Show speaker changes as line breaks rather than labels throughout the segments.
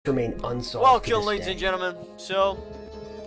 remain unsolved.
Welcome, ladies and gentlemen. So,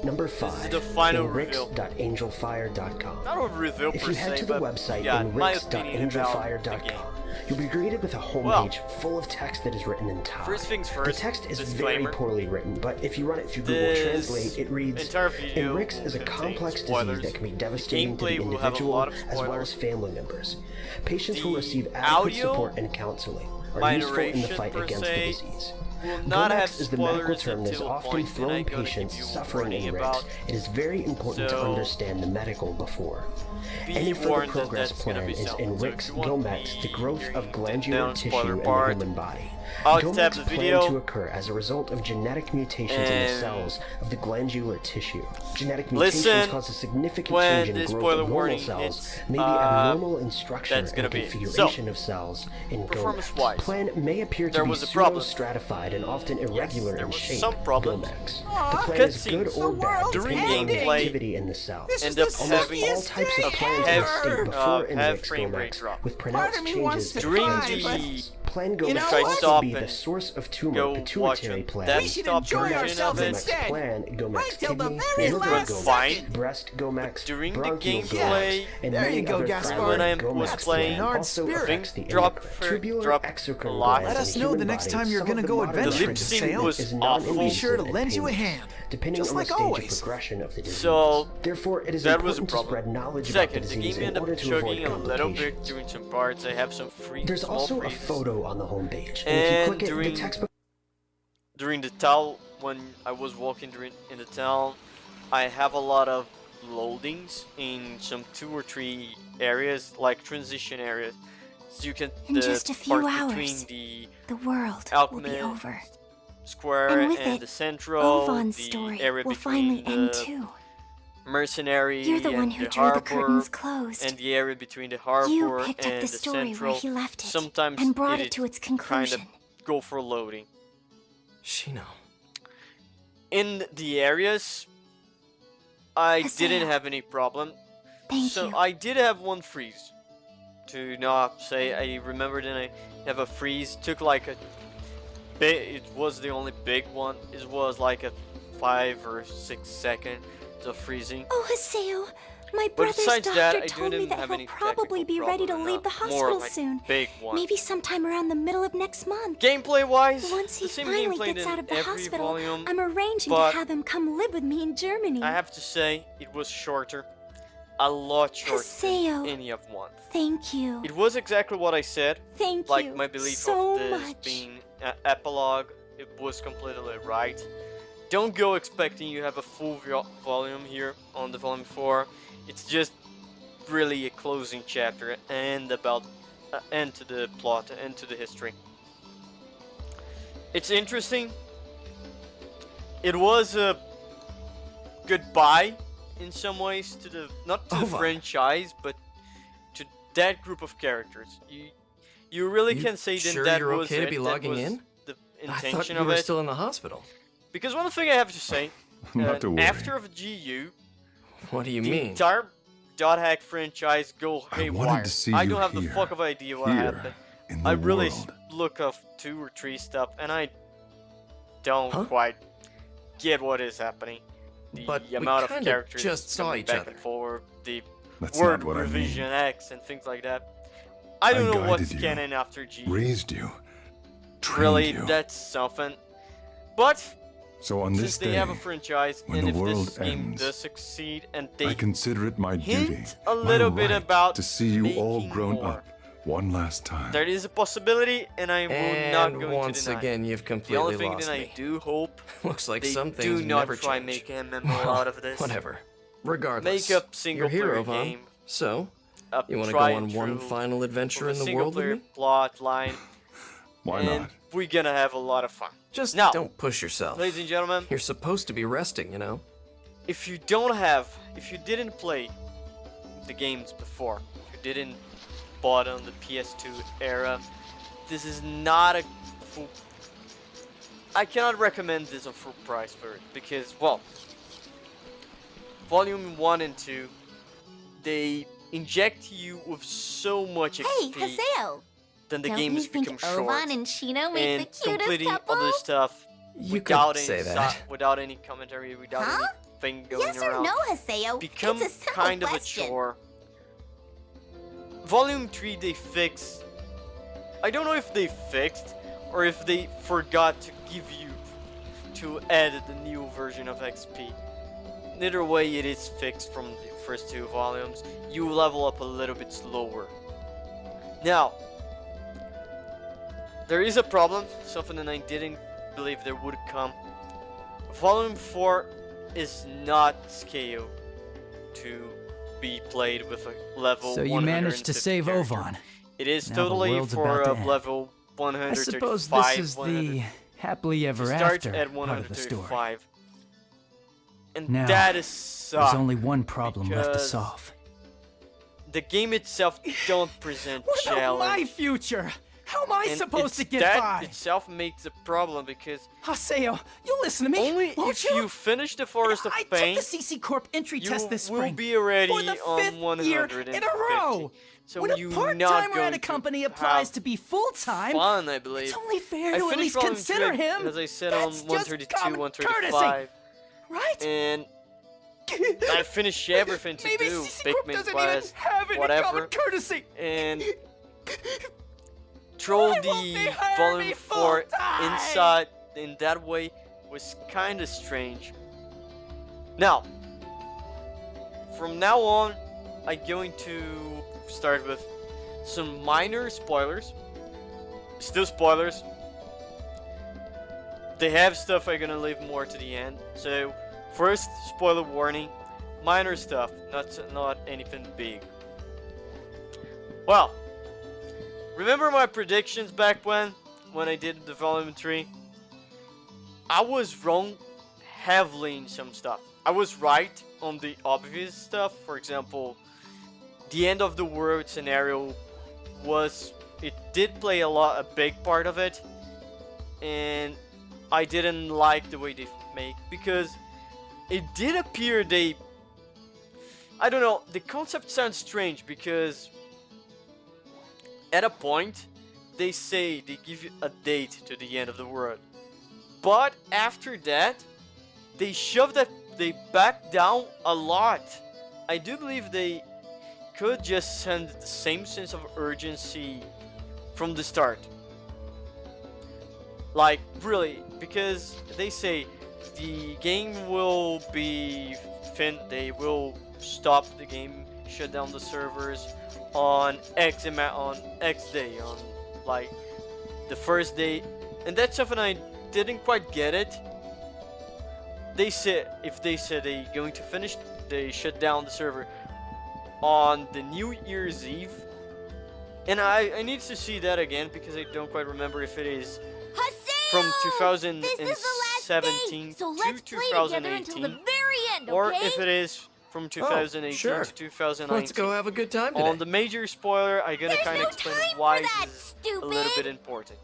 Number
this
5.
is the final reveal.
Enrix.angelfire.com.
Not a reveal
If
per
you head
se,
to the
but
website
yeah, my opinion about the
enrix.angelfire.com,
game.
you'll be greeted with a homepage full of text that is written in Thai.
First things first,
the text is
disclaimer.
very poorly written, but if you run it through Google Translate, it reads,
entire video
Enrix is a complex
spoilers.
disease that can be devastating to the
Gameplay will have a
individual
lot of
as well as
spoilers.
family members. Patients
The
will receive adequate
audio,
support and counseling,
my
are useful in the
narration
fight
per
against the
se,
disease.
will not have
Gomex is the medical
spoilers
term that is
until a
often
point, and
thrown
I'm gonna
patients
give you a
suffering
warning
in
about.
Rix. It is very important to
So,
understand the medical before.
be
Any further
warned that
progress
that's gonna
plan
be
is
something.
in
So
Rix
if you want
Gomex, the growth of glandular tissue
non-spoiler
in the
part,
human body.
I'll tab
Gomex
the
plan
video,
to occur as a result of genetic mutations in the
and
cells of the glandular tissue. Genetic
listen
mutations cause a significant
when
change in
the
growth
spoiler
of normal
warning
cells,
hits,
may be abnormal in structure
that's gonna
and
be it.
configuration
So,
of cells in Gomex.
performance-wise,
Plan may appear to
there
be
was a problem.
pseudo-stratified and often irregular
there
in
was
shape.
some problems.
Gomex.
Aw,
The plan is good
cutscenes.
or bad
During
depending on the
gameplay,
activity in the cell.
This is
end
the
up having
All
suckiest
types
day
of plans
have-
will state
ever.
before
have
Enrix
frame rate
Gomex,
drop.
with
Part
pronounced
of me wants
changes
to
During
cry,
the
Plan
You know
Gomex
what?
will also
Stop
be the
and
source of tumor
go watch
pituitary
it.
plan.
That's
We should
stop
enjoy
version
ourselves
of it.
instead.
Plan, Gomex
Right till the
kidney,
very
liver
last
Gomex,
second.
breast Gomex,
During the
bronchial
gameplay,
Gomex, and
There
many
you go,
other
Gaspar.
thyroid
when I
Gomex
was playing,
plan also
Spirit.
affects the
Drop
endocrine,
for-
tubular
drop
exocrine
a lot.
glands
Let
in
us
the
know
human
the next
body.
time you're
Some
gonna
of
go
modern
adventuring
lip
to
sync
sail.
was
is
awful.
non-invasive
Be sure to
and
lend you a
painless,
hand,
depending
just
on
like
the stage
always.
of progression of the disease.
So,
Therefore, it is
that was a
important to
problem.
spread knowledge
Second,
about
the
the disease
game
in
ended
order
up
to avoid
chugging a little bit
complications.
during some parts. I have some free
There's
small
also a
freeze.
photo on the homepage, and if
And
you click it,
during-
the textbook.
During the town, when I was walking in the town, I have a lot of loadings in some 2 or 3 areas, like transition areas. So you can
In just a few
part
hours,
between the
the world will
Alchemy
be over.
square
And
and,
with it,
the central,
Ovon's
the
story
area
will
between
finally end
the
too.
mercenary
You're the
and
one who
the
drew
harbor,
the curtains closed.
and the area between the harbor
You picked up
and
the
the
story
central.
where he left it
Sometimes
and brought
it
it to its
kind
conclusion.
of go for loading.
Shino.
In the areas, I
Haseo.
didn't have any problem.
Thank
So
you.
I did have one freeze. To not say, I remembered and I have a freeze. Took like a big. It was the only big one. It was like a 5 or 6 seconds of freezing.
Oh, Haseo, my
But
brother's
besides
doctor
that, I
told me
didn't
that
have
he'll
any
probably be
technical
ready to
problem,
leave the
not more
hospital
like
soon.
Big one.
Maybe sometime around the middle of next month.
Gameplay-wise,
Once he
the same
finally
gameplay
gets
in
out of the
every
hospital,
volume.
I'm arranging
but
to have him come live with me in Germany.
I have to say, it was shorter. A lot shorter
Haseo.
than any of one.
Thank you.
It was exactly what I said.
Thank
Like
you
my belief
so
of this
much.
being an epilogue, it was completely right. Don't go expecting you have a full volume here on the volume 4. It's just really a closing chapter and about end to the plot and to the history. It's interesting. It was a goodbye in some ways to the not to the
Ova.
franchise, but to that group of characters. You really
You
can say
sure
that
you're
was
okay to
it,
be
that
logging
was
in?
the
I thought
intention
you
of
were
it.
still in the hospital.
Because one thing I have to say,
Not to worry.
after of GU,
What do you
the
mean?
entire Dot Hack franchise go
I
haywire.
wanted to see
I
you
don't have the
here,
fuck of idea what
here,
happened.
in the
I really
world.
look up 2 or 3 stuff, and I don't
Huh?
quite get what is happening. The
But we
amount of
kinda
characters
just saw
coming
each
back
other.
and forth, the
That's
word
not what
revision
I mean.
X and things like that. I don't know what's
guided you,
canon after G.
Raised you, trained
Really,
you.
that's something. But
So on
since
this
they
day,
have a franchise,
when
and
the
if this
world
game
ends,
does succeed, and
I
they
consider it my duty,
hint a little
my
bit
right
about
to see you all
making
grown
more.
up one last time.
there is a possibility, and I will not
And
go
once
into deny.
again, you've
The only
completely
thing
lost
that I
me.
do hope
Looks like
they
some
do
things
not
never
try
change.
make an MMO
Well,
out of this.
Whatever. Regardless,
Make up single
you're
player
here, Ovan.
game.
So,
A
you want to go
tried
on
and
one
true
final adventure
with
in
a
the
single
world with
player
me?
plot line,
Why
and
not?
we're gonna have a lot of fun.
Just
Now,
don't push yourself.
ladies and gentlemen,
You're supposed to be resting, you know?
if you didn't play the games before, if you didn't bought on the PS2 era, this is not a full. I cannot recommend this on full price for it because, well, Volume 1 and 2, they inject you with so much
Hey,
XP,
Haseo!
then the
Don't
games
you think
become
Ovan
short,
and Chino make
and
the cutest
completing
couple?
other stuff
You
without
could
any
say that.
without any commentary, without
Huh?
anything going
Yes or
around,
no, Haseo?
become
It's a simple
kind of a
question.
chore. Volume 3 they fixed. I don't know if they fixed or if they forgot to give you to add the new version of XP. Either way, it is fixed from the first 2 volumes. You level up a little bit slower. Now, there is a problem, something that I didn't believe there would come. Volume 4 is not scaled to be played with a level
So you managed to
150
save
character.
Ovon.
It is
Now the
totally
world's
for
about to end.
level
I
135.
suppose this is
100.
the happily ever
Start
after
at
part of the story.
135. And
Now,
that is
There's
suck.
only one problem left to
because
solve.
The game itself don't present
What about
challenge.
my future? How am I
And
supposed to
it's
get
that
by?
itself makes a problem because
Haseo, you listen to me.
only
won't
if you finish the Forest of
I
Pain,
took the CC Corp entry
you
test this
will
spring.
be already
for the
on
5th
150.
year in a row.
So
when a
you're
part-timer
not
at
going
a company
to
applies
have
to be full-time,
fun, I believe.
it's only fair
I
to at
finished
least
Volume
consider
3,
him.
as I said,
That's
on
just
132,
common
135,
right?
and I finished everything to
Maybe
do,
CC Corp
Pikmin
doesn't
Quest,
even have any
whatever,
common courtesy.
and throw
Why won't
the
they hire
Volume
me
4
full-time?
inside in that way was kinda strange. Now, from now on, I'm going to start with some minor spoilers. Still spoilers. They have stuff I'm gonna leave more to the end. So, first, spoiler warning. Minor stuff, not anything big. Well, remember my predictions back when I did the Volume 3? I was wrong heavily in some stuff. I was right on the obvious stuff. For example, the end of the world scenario it did play a big part of it, and I didn't like the way they make, because it did appear I don't know, the concept sounds strange because at a point they give you a date to the end of the world, but after that they back down a lot. I do believe they could just send the same sense of urgency from the start, like really, because they say the game will be they will stop the game, shut down the servers on X day, on like the first day, and that's something I didn't quite get it. They said they going to finish, they shut down the server on the New Year's Eve, and I need to see that again because I don't quite remember if it is from
This is the last
2017
day, so
to
let's play together until the
2018,
very end, okay?
or if it is from 2018
sure.
to 2019.
Let's go have a good time today.
On the major spoiler, I'm gonna
There's
kind of
no
explain
time
why
for that,
this is a
stupid!
little bit important.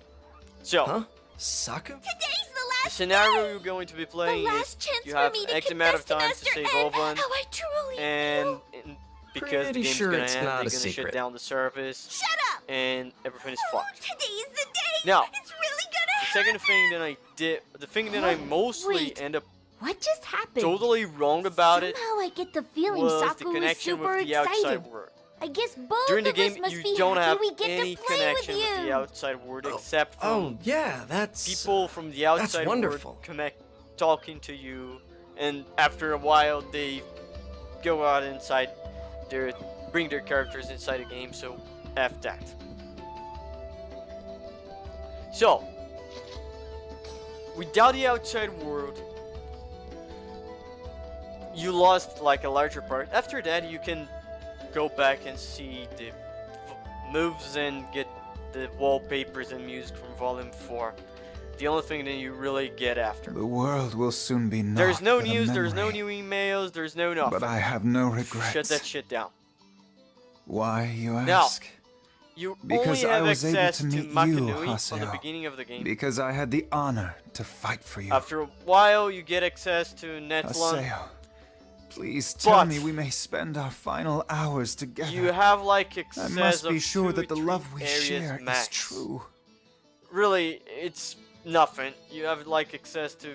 So,
Huh? Saku?
Today's the
the
last
scenario
day!
you're going to be
The
playing
last
is
chance
you
for
have
me to
X amount of
confess
time
to
to save
Master N
Ovan,
how I truly
and
feel.
because the
Pretty
game's
sure
gonna
it's
end,
not
they're
a
gonna shut
secret.
down the service,
Shut up!
and everything is
Oh,
fucked.
today's the day!
Now,
It's really gonna
the
happen!
second thing that I did, the thing that I mostly
Wait.
end up
What just happened?
totally wrong about it
Somehow I get the feeling
was the
Saku is
connection
super
with the
excited.
outside world.
I guess both
During the
of
game,
us must
you
be
don't
happy
have
we get
any
to play
connection
with
with
you.
the outside world except from
Oh, yeah, that's...
people from the outside
wonderful.
world talking to you, and after a while they go out inside bring their characters inside the game, so F that. So, without the outside world, you lost like a larger part. After that, you can go back and see the moves and get the wallpapers and music from Volume 4. The only thing that you really get after.
The world will soon be naught
There's no
but a
news, there's no
memory.
new emails, there's no nothing.
But I have no regrets.
Shut that shit down.
Why, you
Now,
ask?
You
Because
only
I
have
was able
access
to
to
meet you,
Makanui on the
Haseo.
beginning of the game.
Because I had the honor to fight for you.
After a while, you get access to Netlon.
Haseo, please tell
But
me we may spend our final hours together.
You have like
I
access
must be
of
sure
2
that the
or 3
love we
areas
share
max.
is true.
Really, it's nothing. You have like access to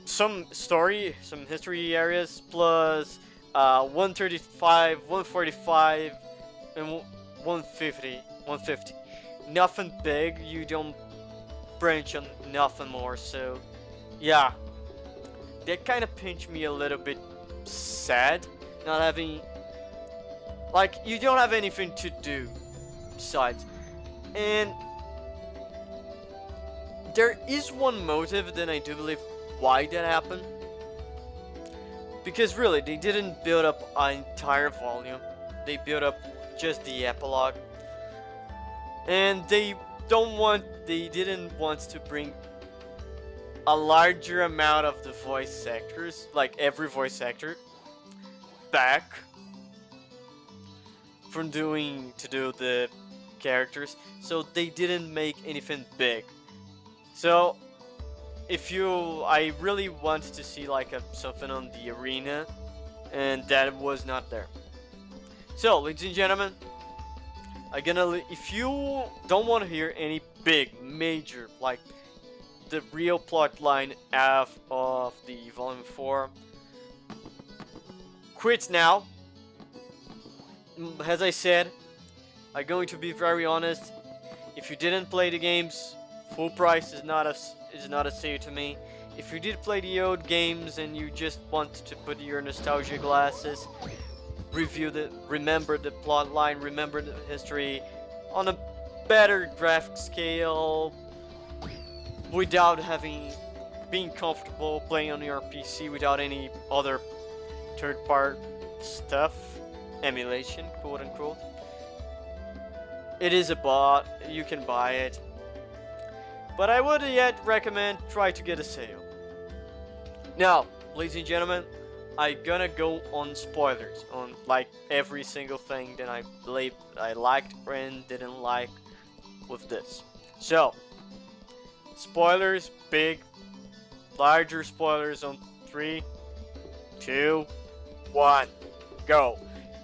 some story, some history areas, plus 135, 145, and 150. Nothing big. You don't branch on nothing more. So, yeah, that kind of pinched me a little bit sad, not having, like, you don't have anything to do besides. And there is one motive that I do believe why that happened. Because really, they didn't build up an entire volume. They built up just the epilogue. And they didn't want to bring a larger amount of the voice actors, like every voice actor, back from do the characters. So they didn't make anything big. So I really wanted to see like something on the arena, and that was not there. So, ladies and gentlemen, if you don't want to hear any big, major, like the real plot line of the Volume 4, quit now. As I said, I'm going to be very honest. If you didn't play the games, full price is not a sale to me. If you did play the old games and you just want to put your nostalgia glasses, remember the plot line, remember the history on a better graphic scale, without being comfortable playing on your PC without any other third-party stuff, emulation, quote unquote. It is a bot, you can buy it. But I would yet recommend try to get a sale. Now, ladies and gentlemen, I'm gonna go on spoilers on like every single thing that I believe I liked and didn't like with this. So, spoilers, larger spoilers on 3, 2, 1, go.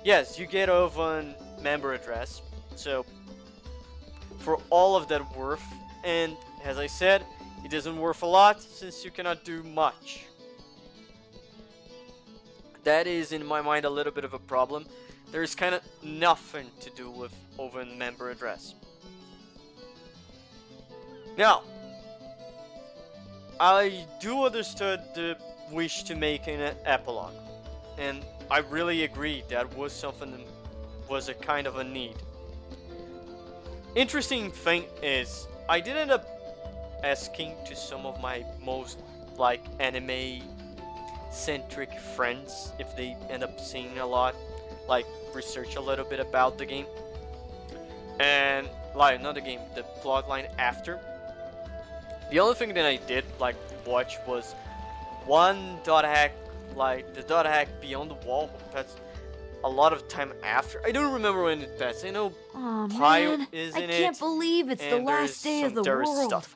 Yes, you get over member address. So, for all of that worth, and as I said, it isn't worth a lot since you cannot do much. That is, in my mind, a little bit of a problem. There's kind of nothing to do with over member address. Now, I do understood the wish to make an epilogue, and I really agree that was something that was a kind of a need. Interesting thing is, I did end up asking to some of my most like anime centric friends if they end up seeing a lot, like research a little bit about the game, and like not the game, the plotline after. The only thing that I did like watch was one dot hack, like the dot hack Beyond the Wall. That's a lot of time after. I don't remember when it passed. I know Pio is in it.
I can't believe it's the last day of the world.
Stuff.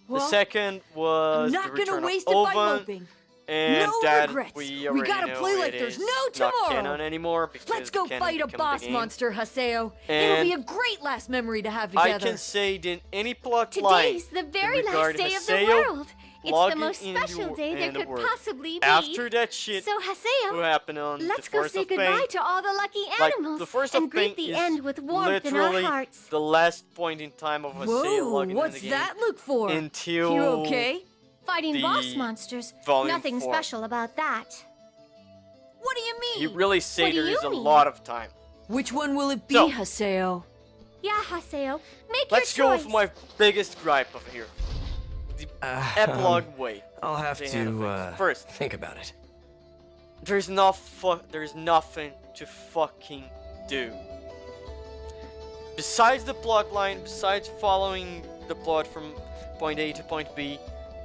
Well,
the second was
I'm not
the return
gonna waste
of
it by
Oven,
moping.
and
No
that
regrets.
we
We
already
gotta
know
play like
it
there's
is
no
not
tomorrow.
canon anymore because
Let's go
canon
fight a
become the
boss
game.
monster, Haseo. It'll
And
be a great last memory to have together.
I can say that any plot line
Today's the very last
regarding
day of the
Haseo,
world. It's
log
the
it
most
in
special
your-
day there
in the
could
word.
possibly be.
After that shit
So, Haseo,
who happened on
let's
the
go
Forest
say
of
goodbye
Pain,
to all the lucky
like,
animals
the Forest
and
of
greet
Pain
the
is
end with warmth in our
literally
hearts.
the last point in time of Haseo
Whoa,
logging in the
what's
game
that look for?
until
You okay?
Fighting
the
boss monsters.
Volume
Nothing
4.
special about that.
What do you mean?
You really say
What do
there
you
is a
mean?
lot of time.
Which one will it be,
So-
Haseo?
Yeah, Haseo. Make
Let's
your
go
choice.
with my biggest gripe over here. The epilogue way.
I'll have
they handle
to
things. First,
think about it.
there's nothing to fucking do. Besides the plot line, besides following the plot from point A to point B,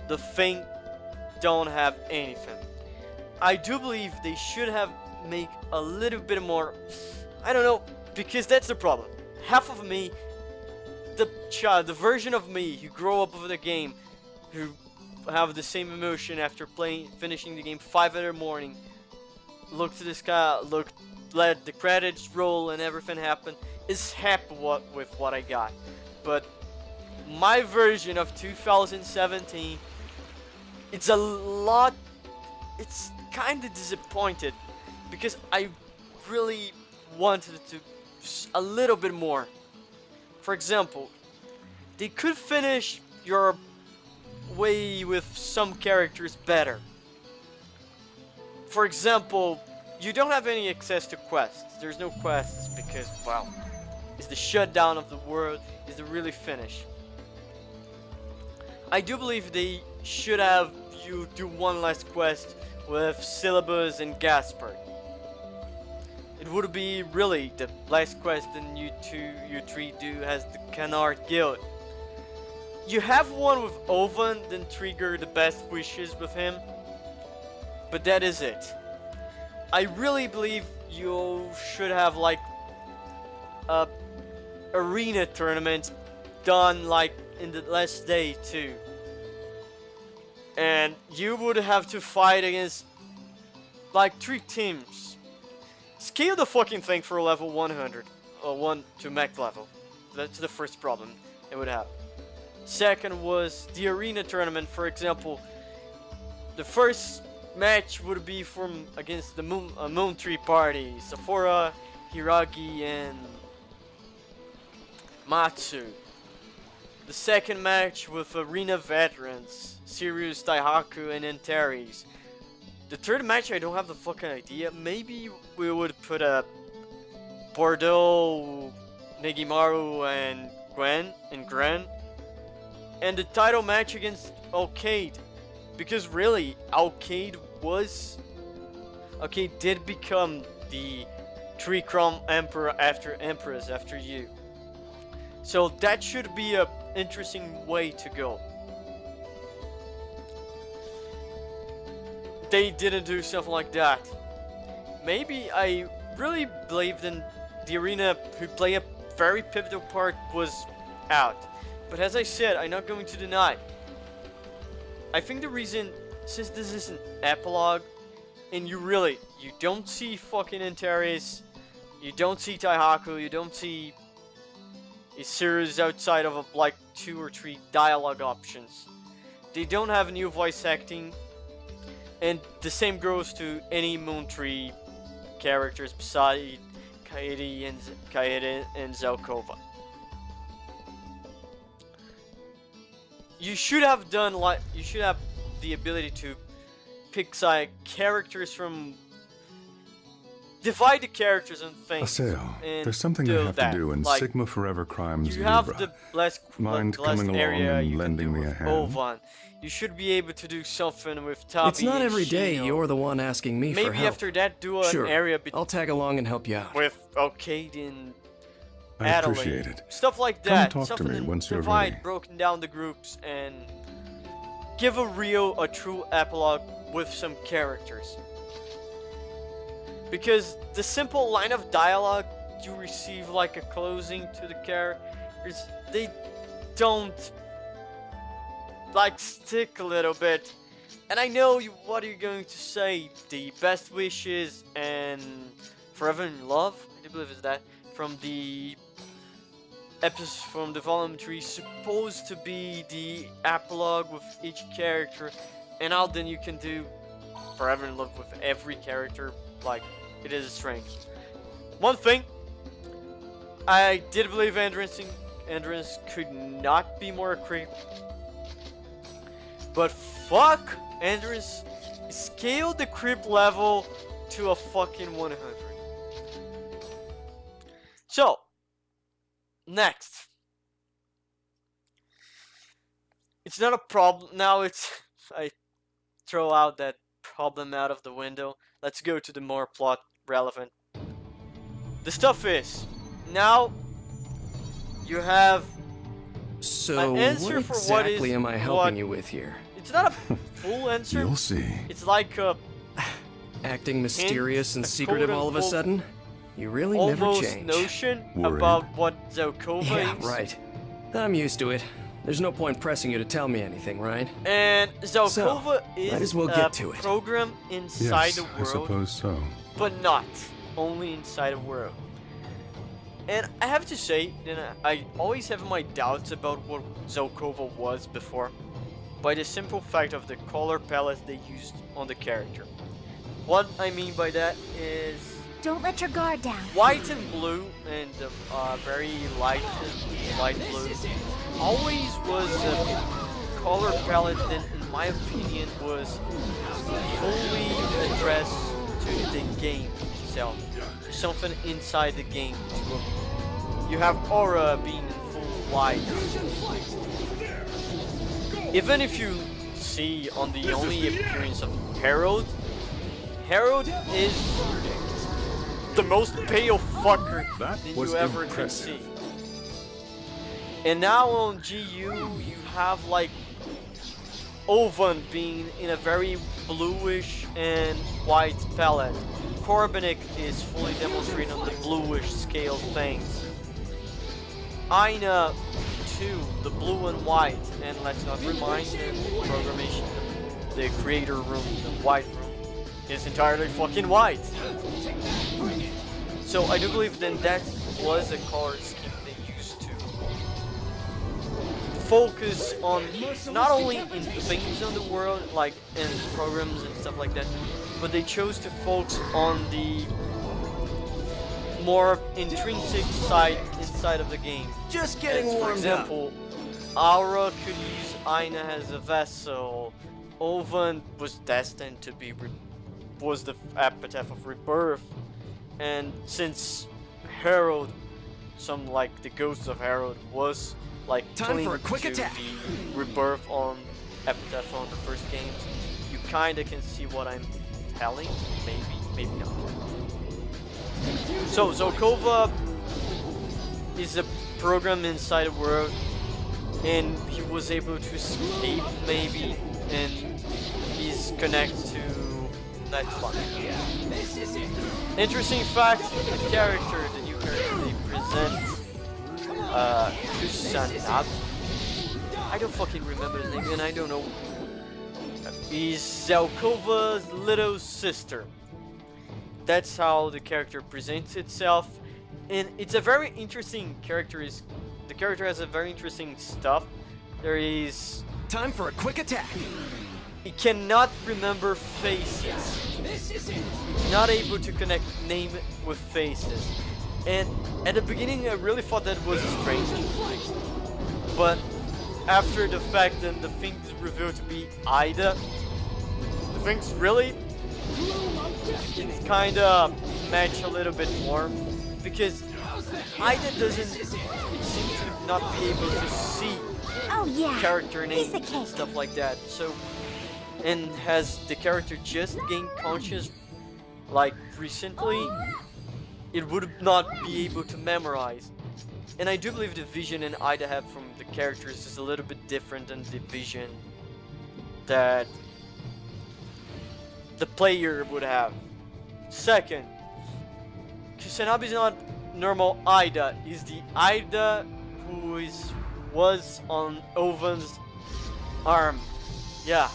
the thing don't have anything. I do believe they should have make a little bit more, I don't know, because that's the problem. Half of me, the version of me who grew up with the game, who have the same emotion after finishing the game 5 in the morning, look to the sky, let the credits roll and everything happen, is happy with what I got. But my version of 2017, it's a lot, it's kind of disappointed because I really wanted it to a little bit more. For example, they could finish your way with some characters better. For example, you don't have any access to quests. There's no quests because, well, it's the shutdown of the world. Is it really finished? I do believe they should have you do one last quest with Syllabus and Gaspard. It would be really the last quest in you 3 do as the Canard Guild. You have one with Ovan, then trigger the best wishes with him. But that is it. I really believe you should have like a arena tournament done like in the last day too. And you would have to fight against like 3 teams. Scale the fucking thing for level 100 or 1 to max level. That's the first problem it would have. Second was the arena tournament. For example, the first match would be from against the Moon Tree party, Sephora, Hiragi, and Matsu. The second match with arena veterans, Sirius, Daihaku, and Antares. The third match, I don't have the fucking idea. Maybe we would put a Bordeaux, Negimaru, and Gren. And the title match against Arcade. Because really, Arcade did become the Trichrome Empress after you. So that should be a interesting way to go. They didn't do something like that. Maybe I really believed in the arena who play a very pivotal part was out. But as I said, I'm not going to deny. I think the reason, since this is an epilogue, and you don't see fucking Antares, you don't see Daihaku, you don't see a series outside of like 2 or 3 dialogue options. They don't have new voice acting, and the same goes to any Moon Tree characters besides Kaede and Zelkova. You should have done like you should have the ability to pick side characters from divide the characters and things.
Aseo,
and
there's something I have to do in
like,
Sigma Forever Crimes
you have
Libra.
the last
Mind coming along
area
and
you
lending
can do
me a
with
hand?
Ovan. You should be able to do something with Tabi.
It's not
and
every day
Shino.
you're the one asking me for
Maybe
help.
after that, do an
Sure,
area
I'll tag along and help you out.
with Arcade and
I
Adelaide.
appreciate it.
Stuff like
Come
that.
talk to
Something
me once you're
divide,
ready.
broken down the groups, and give a true epilogue with some characters. Because the simple line of dialogue you receive like a closing to the characters, they don't like stick a little bit. And I know what you're going to say. The best wishes and Forever in Love, I do believe is that, from the episode from the volume 3, supposed to be the epilogue with each character, and now then you can do Forever in Love with every character, like it is a strength. One thing, I did believe Andrins could not be more creep, but fuck, Andrins scaled the creep level to a fucking 100. So, next. It's not a problem. Now it's... I throw out that problem out of the window. Let's go to the more plot relevant. The stuff is, now you have
So,
an answer
what
for what
exactly
is
am I
what-
helping you with here?
It's not a full answer.
You'll see.
It's like a
Acting mysterious and
a
secretive all of a
quote-unquote
sudden? You really never
almost
change.
notion
Worried?
about what Zelkova
Yeah,
is.
right. I'm used to it. There's no point pressing you to tell me anything, right?
And Zelkova is
might as well
a
get to it.
program inside
Yes,
the
I
world,
suppose so.
but not only inside the world. And I have to say, you know, I always have my doubts about what Zelkova was before, by the simple fact of the color palette they used on the character. What I mean by that is
Don't let your guard down.
white and blue, and very light blue, always was a color palette that, in my opinion, was fully addressed to the game itself. Something inside the game. You have Aura being in full white. Even if you see on the only appearance of Herald is the most pale fucker
That
that
was
you ever could
impressive.
see. And now on GU you have like Ovan being in a very bluish and white palette. Korbanik is fully demonstrating on the bluish scale things. Aina too, the blue and white, and let's not remind the programmation, the creator room, the white room, is entirely fucking white. So I do believe then that was a color scheme they used to focus on not only in things on the world, like in programs and stuff like that, but they chose to focus on the more intrinsic side inside of the game.
Just getting
As, for
warmed up.
example, Aura could use Aina as a vessel. Ovan was destined to be was the epitaph of rebirth, and since Herald, some like the ghost of Herald, was like
Time for a
clinging
quick
to
attack.
the rebirth on epitaph on the first games, you kinda can see what I'm telling. Maybe not. So Zelkova is a program inside a world, and he was able to escape maybe, and he's connected to next one. Interesting fact, the character, the new character they present, Kusanab, I don't fucking remember his name, and I don't know. He's Zelkova's little sister. That's how the character presents itself, and it's a very interesting character. The character has a very interesting stuff. There is
Time for a quick attack.
he cannot remember faces. He's not able to connect name with faces. And at the beginning I really thought that was strange. But after the fact that the things revealed to be Ida, the things really kinda match a little bit more, because Ida doesn't seem to not be able to see
Oh yeah.
character
Piece
names
of
and
cake.
stuff like that. So, and has the character just gained conscious like recently, it would not be able to memorize. And I do believe the vision and Ida have from the characters is a little bit different than the vision that the player would have. Second, Kusanab is not normal Ida. Is the Ida who was on Ovan's arm. Yeah.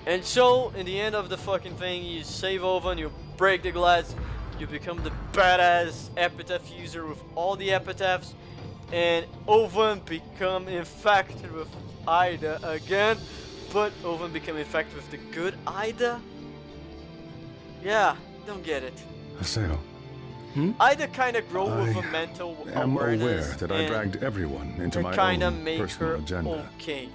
And so, in the end of the fucking thing, you save Ovan, you break the glass, you become the badass epitaph user with all the epitaphs, and Ovan become infected with Ida again, but Ovan became infected with the good Ida? Yeah, don't get it.
Haseo,
Ida kinda grow with a
I
mental
am aware
awareness,
that I
and
dragged everyone into
that
my
kinda
own
make
personal
her
agenda.
okay.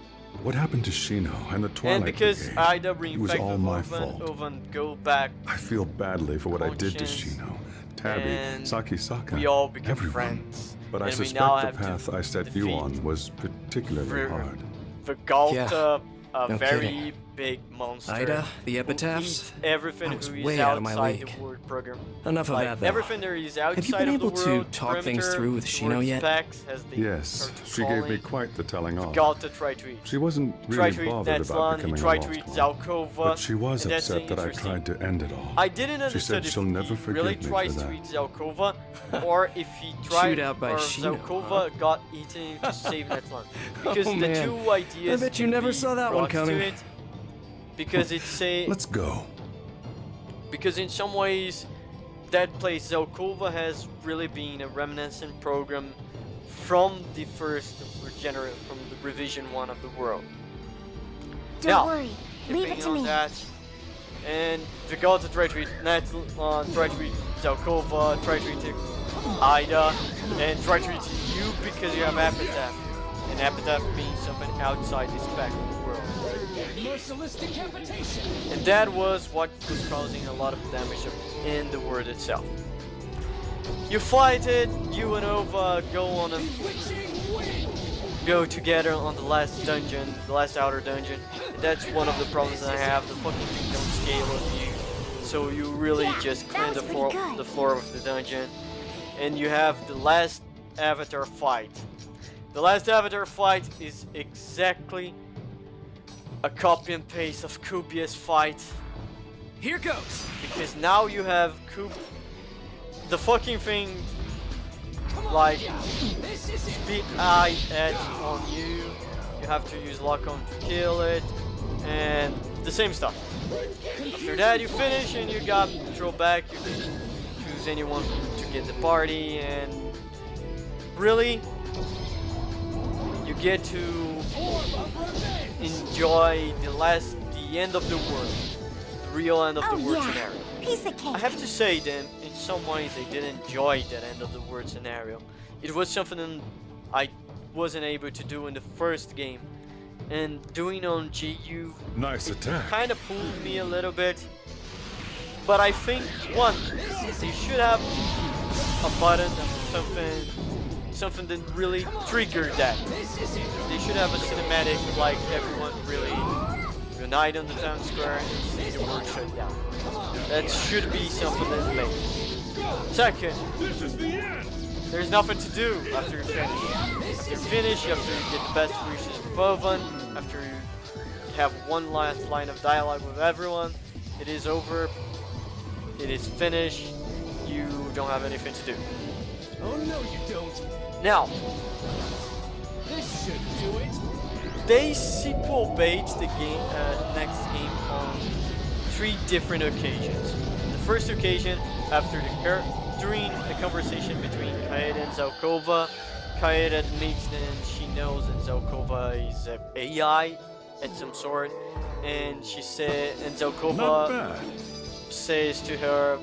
What happened to Shino and the Twilight
And because
Brigade?
Ida
It was
reinfected
all my
Ovan,
fault.
Ovan go back,
I feel badly for what I did to
conscience,
Shino, Tabby,
and
Sakisaka,
we all become
everyone.
friends.
But I
and we
suspect
now
the
have to
path I set you
defeat
on was particularly
Ver-
hard.
Vergalta,
Yeah,
a
no
very
kidding.
big monster.
Ida, the
who
epitaphs?
eats everything
I was
who is
way out of my
outside
league.
the word program.
Enough of
Like,
that, though.
everything there is outside
Have you been
of
able
the
to
world,
talk things
perimeter,
through with
the
Shino
word
yet?
specs, as they
Yes,
start to
she
call
gave me
it.
quite the telling off.
Vergalta tried to eat.
She wasn't
Tried
really
to eat
bothered about
Netzlan, he
becoming a
tried to
lost
eat
one.
Zalkova.
But she was
and that's
upset that I
interesting.
tried to end it all.
I didn't
She
understand
said
if
she'll never
he
forgive
really
me for
tries to
that.
eat Zalkova, or if he tried,
Chewed out by
or
Shino,
Zalkova got eaten to save Netzlan. Because
Oh,
the
man.
two ideas
I bet you
can
never
be
saw that one
brought to
coming.
it, because it's a
Let's go.
because in some ways that place Zelkova has really been a reminiscent program from the first from the revision 1 of the world.
Don't
Now,
worry. Leave it
keeping
to
on
me.
that, and the gods try to reach try to reach Zelkova, try to reach Ida, and try to reach you because you have epitaph. And epitaph means something outside the spec of the world.
Merciless decapitation.
And that was what was causing a lot of damage in the world itself. You fight it, you and Ova go together on the last dungeon, the last outer dungeon. And that's one of the problems that I have. The fucking thing don't scale with you. So you really just clean the floor of the dungeon. And you have the last avatar fight. The last avatar fight is exactly a copy and paste of Kubia's fight.
Here goes.
Because now you have the fucking thing like the eye edge on you. You have to use lock on to kill it, and the same stuff. After that, you finish and you got control back. You can choose anyone to get the party, and really, you get to enjoy the end of the world, the real end of the world scenario.
Piece of cake.
I have to say that in some ways I did enjoy that end of the world scenario. It was something I wasn't able to do in the first game, and doing on GU
Nice attack.
kind of pulled me a little bit. But I think one, they should have a button, something that really triggered that. They should have a cinematic like everyone really unite on the town square and see the world shut down. That should be something that's made. Second, there's nothing to do after you finish. After you finish, after you get the best wishes of Vovan, after you have one last line of dialogue with everyone, it is over, it is finished, you don't have anything to do.
Oh no, you don't.
Now,
This should do it.
they sequel bait the game, next game on 3 different occasions. The first occasion, during the conversation between Kaede and Zelkova. Kaede admits that she knows that Zelkova is an AI at some sort, and Zelkova
Not bad.
says to her,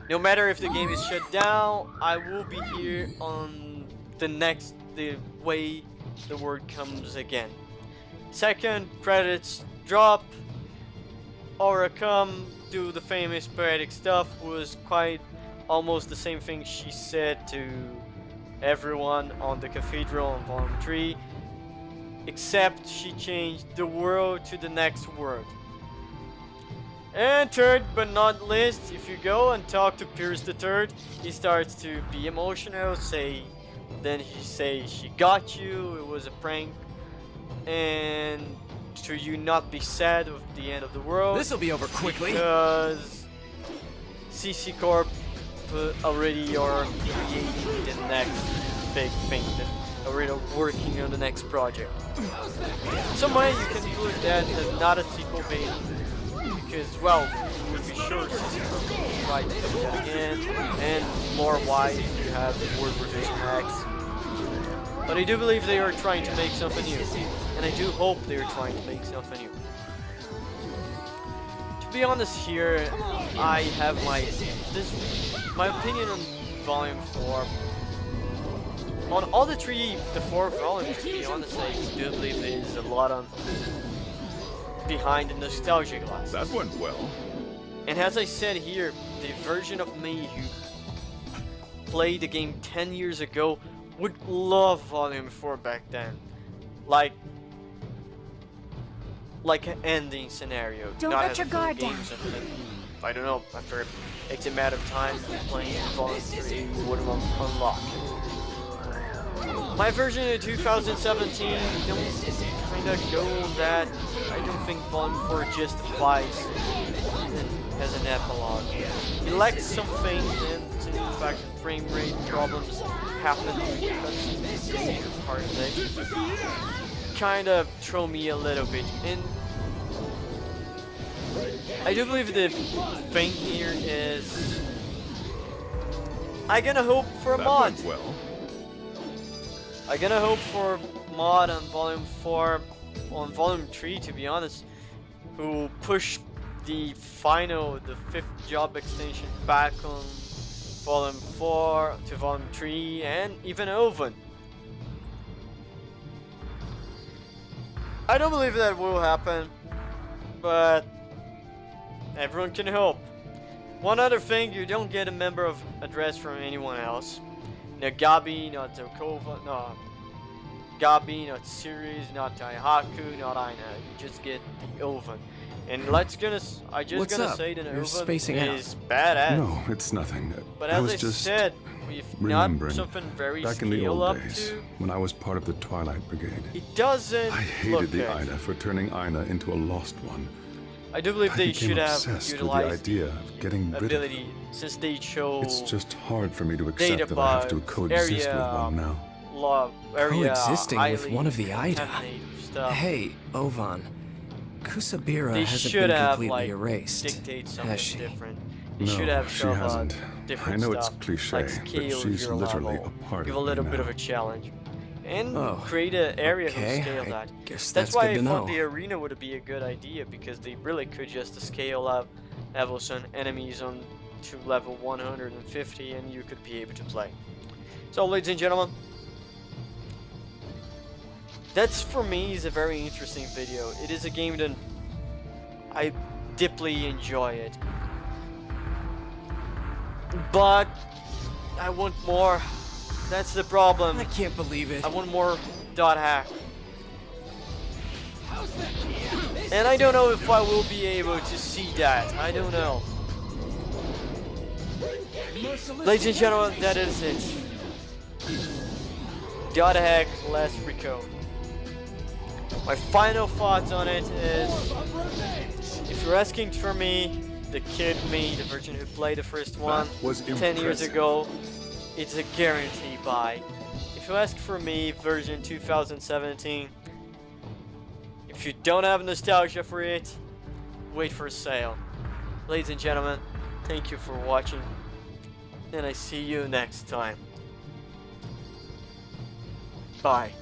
no matter if the game is shut down, I will be here on the way the word comes again. Second, credits drop. Aura come, do the famous poetic stuff, was quite almost the same thing she said to everyone on the cathedral on Volume 3, except she changed the world to the next world. And third but not least, if you go and talk to Pierce the Third, he starts to be emotional, then he says she got you, it was a prank, and to you not be sad with the end of the world.
This'll be over quickly.
Because CC Corp already are creating the next big thing, already working on the next project. Some way you can put that as not a sequel bait, because, well, you would be sure CC Corp will try to do that again, and more wise you have the Word Revision X. But I do believe they are trying to make something new, and I do hope they are trying to make something new. To be honest here, I have my opinion on Volume 4. On all the 4 volumes, to be honest, I do believe there is a lot on behind the nostalgia glass.
That went well.
And as I said here, the version of me who played the game 10 years ago would love Volume 4 back then. Like an ending scenario.
Don't
not
let
as
your
a full
guard
game,
down.
something, I don't know, after X amount of time playing Volume 3 you would unlock. My version of 2017 don't kinda go on that. I don't think Volume 4 justifies as an epilogue. It lacks some things, and in fact frame rate problems happen because part of it kind of throw me a little bit. And I do believe the thing here is I gonna hope for a
That
mod.
went well.
I gonna hope for mod on Volume 4, on Volume 3 to be honest, who push the 5th job extension back on Volume 4 to Volume 3 and even Oven. I don't believe that will happen, but everyone can hope. One other thing, you don't get a member of address from anyone else. No Gabi, not Zokova, no Gabi, not Series, not Taihaku, not Aina. You just get the Oven. And
What's
gonna
up?
say that
You're
Oven
spacing out.
is badass.
No, it's nothing.
But
I
as
was
I
just
said, we've not
remembering
something very
back in the
scale
old
up
days
to.
when I was part of the Twilight Brigade.
It doesn't
I
look
hated the
good.
Ida for turning Ina into a lost one.
I do believe
I
they
became
should have
obsessed with the
utilized
idea of getting rid of
ability
them.
since they show
It's just hard for me to
data
accept that I have to
bugs,
coexist with
area
one now.
area
Coexisting with
highly
one of the Ida.
contaminated stuff.
Hey, Ovan. Kusabira
They
hasn't
should
been
have
completely
like
erased,
dictate
has
something
she?
different. They
No,
should have
she
shown
hasn't.
different
I know it's
stuff,
cliche,
like
but
scale
she's
your
literally
level,
a part
give
of
a
me
little bit of
now.
a challenge, and
Oh,
create an area
okay,
who scale
I
that.
guess
That's
that's
why
good
I
to
thought
know.
the arena would be a good idea, because they really could just scale up levels on enemies on to level 150 and you could be able to play. So ladies and gentlemen, that's for me is a very interesting video. It is a game that I deeply enjoy it, but I want more. That's the problem.
I can't believe it.
I want more dot hack. And I don't know if I will be able to see that. I don't know. Ladies and gentlemen, that is it. Dot hack last Recode. My final thoughts on it is, if you're asking for me, the kid me, the version who played the first one
That was
10 years
impressive.
ago, it's a guarantee buy. If you ask for me, version 2017, if you don't have nostalgia for it, wait for a sale. Ladies and gentlemen, thank you for watching, and I see you next time. Bye.